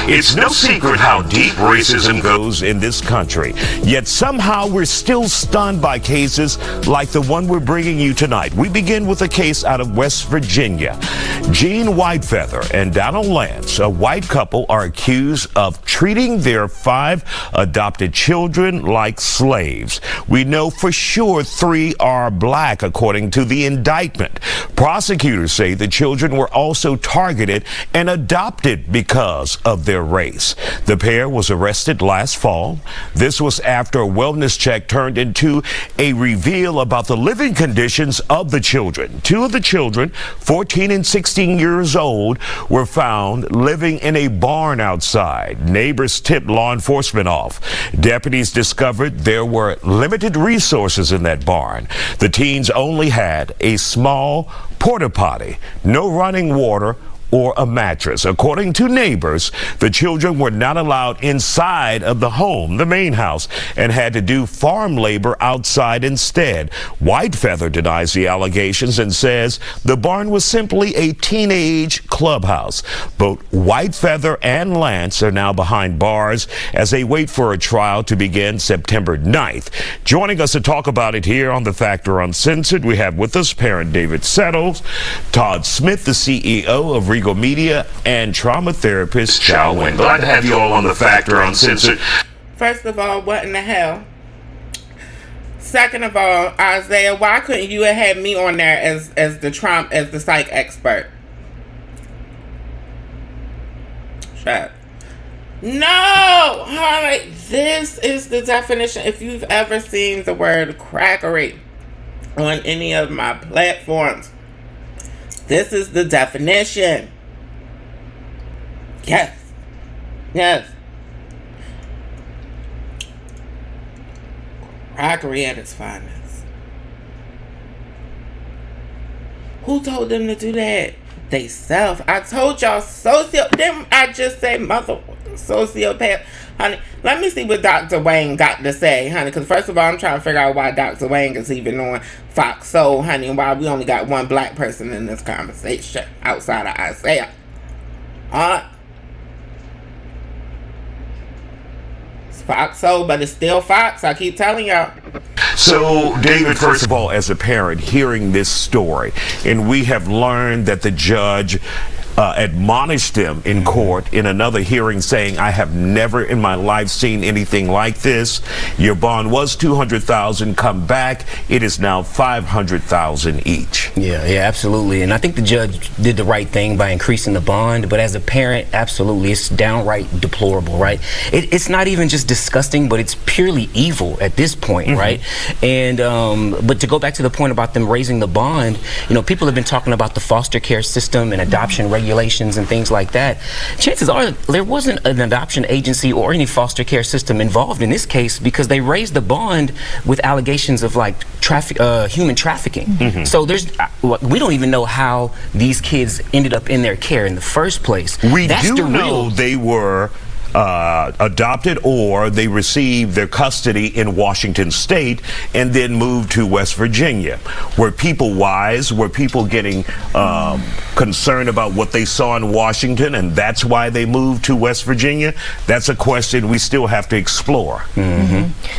It's no secret how deep racism goes in this country. Yet somehow we're still stunned by cases like the one we're bringing you tonight. We begin with a case out of West Virginia. Gene Whitefeather and Donald Lance, a white couple, are accused of treating their 5 adopted children like slaves. We know for sure 3 are black, according to the indictment. Prosecutors say the children were also targeted and adopted because of their race. The pair was arrested last fall. This was after a wellness check turned into a reveal about the living conditions of the children. 2 of the children, 14 and 16 years old, were found living in a barn outside. Neighbors tipped law enforcement off. Deputies discovered there were limited resources in that barn. The teens only had a small porta potty, no running water, or a mattress. According to neighbors, the children were not allowed inside of the home, the main house, and had to do farm labor outside instead. Whitefeather denies the allegations and says the barn was simply a teenage clubhouse. Both Whitefeather and Lance are now behind bars as they wait for a trial to begin September 9th. Joining us to talk about it here on The Factor Uncensored, we have with us parent David Settles, Todd Smith, the CEO of Regal Media, and trauma therapist Chow Wing. Glad to have you all on The Factor Uncensored. First of all, what in the hell? Second of all, Isaiah, why couldn't you have had me on there as the psych expert? Shut up. No, honey, this is the definition. If you've ever seen the word crackery on any of my platforms, this is the definition. Yes. Yes. Crackery at its finest. Who told them to do that? They self. I told y'all didn't I just say sociopath? Honey, let me see what Dr. Wayne got to say, honey. Because first of all, I'm trying to figure out why Dr. Wayne is even on Fox Soul, honey. And why we only got one black person in this conversation outside of Isaiah. It's Fox Soul, but it's still Fox. I keep telling y'all. So, David, first of all, as a parent, hearing this story, and we have learned that the judge admonished them in court in another hearing, saying, I have never in my life seen anything like this. Your bond was $200,000. Come back. It is now $500,000 each. Yeah, absolutely. And I think the judge did the right thing by increasing the bond. But as a parent, absolutely, it's downright deplorable, right? It's not even just disgusting, but it's purely evil at this point, right? And but to go back to the point about them raising the bond, you know, people have been talking about the foster care system and adoption regulations and things like that. Chances are there wasn't an adoption agency or any foster care system involved in this case, because they raised the bond with allegations of like human trafficking. So we don't even know how these kids ended up in their care in the first place. We do know they were adopted, or they received their custody in Washington State and then moved to West Virginia. Were people wise? Were people getting concerned about what they saw in Washington, and that's why they moved to West Virginia? That's a question we still have to explore.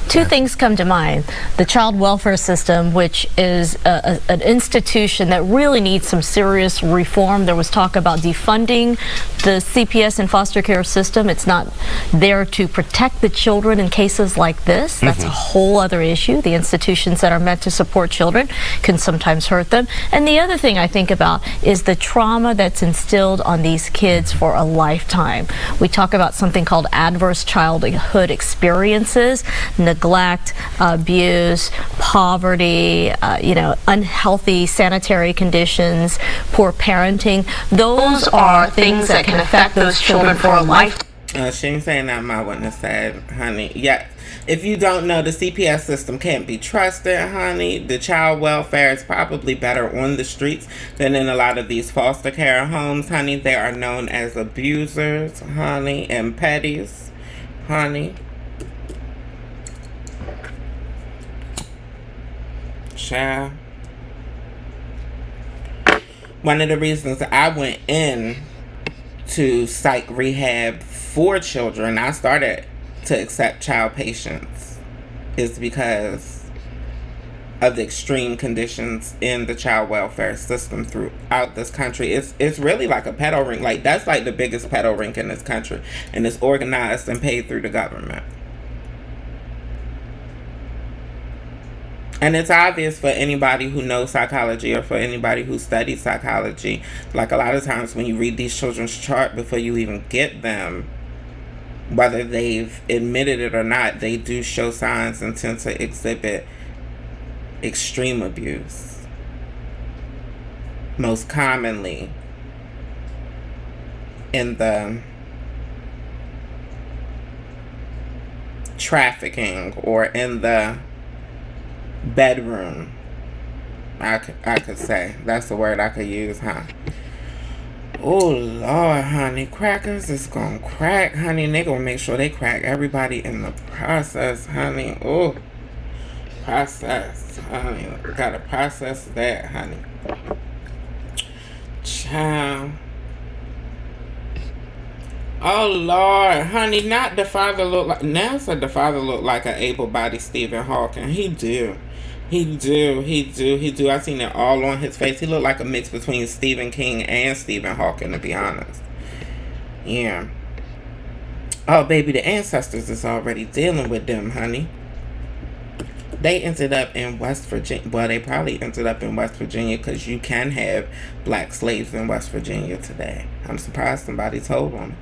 Two things come to mind. The child welfare system, which is an institution that really needs some serious reform. There was talk about defunding the CPS and foster care system. It's not there to protect the children in cases like this. That's a whole other issue. The institutions that are meant to support children can sometimes hurt them. And the other thing I think about is the trauma that's instilled on these kids for a lifetime. We talk about something called adverse childhood experiences, neglect, abuse, poverty, unhealthy sanitary conditions, poor parenting. Those are things that can affect those children for a lifetime. She ain't saying that I wouldn't have said, honey. Yeah, if you don't know, the CPS system can't be trusted, honey. The child welfare is probably better on the streets than in a lot of these foster care homes, honey. They are known as abusers, honey, and petties, honey. Child. One of the reasons I went in to psych rehab for children. I started to accept child patients is because of the extreme conditions in the child welfare system throughout this country. It's really like a pedo ring. Like, that's like the biggest pedo ring in this country, and it's organized and paid through the government. And it's obvious for anybody who knows psychology or for anybody who studies psychology. Like, a lot of times when you read these children's chart before you even get them, whether they've admitted it or not, they do show signs and tend to exhibit extreme abuse. Most commonly in the trafficking or in the bedroom. I could say. That's the word I could use, huh? Oh, Lord, honey. Crackers is gonna crack, honey. They gonna make sure they crack everybody in the process, honey. Oh, process, honey. Gotta process that, honey. Child. Oh, Lord, honey. Not the father look like... Now said the father looked like an able-bodied Stephen Hawking. He do. He do. I seen it all on his face. He looked like a mix between Stephen King and Stephen Hawking, to be honest. Yeah. Oh, baby, the ancestors is already dealing with them, honey. They ended up in West Virginia. Well, they probably ended up in West Virginia because you can have black slaves in West Virginia today. I'm surprised somebody told them.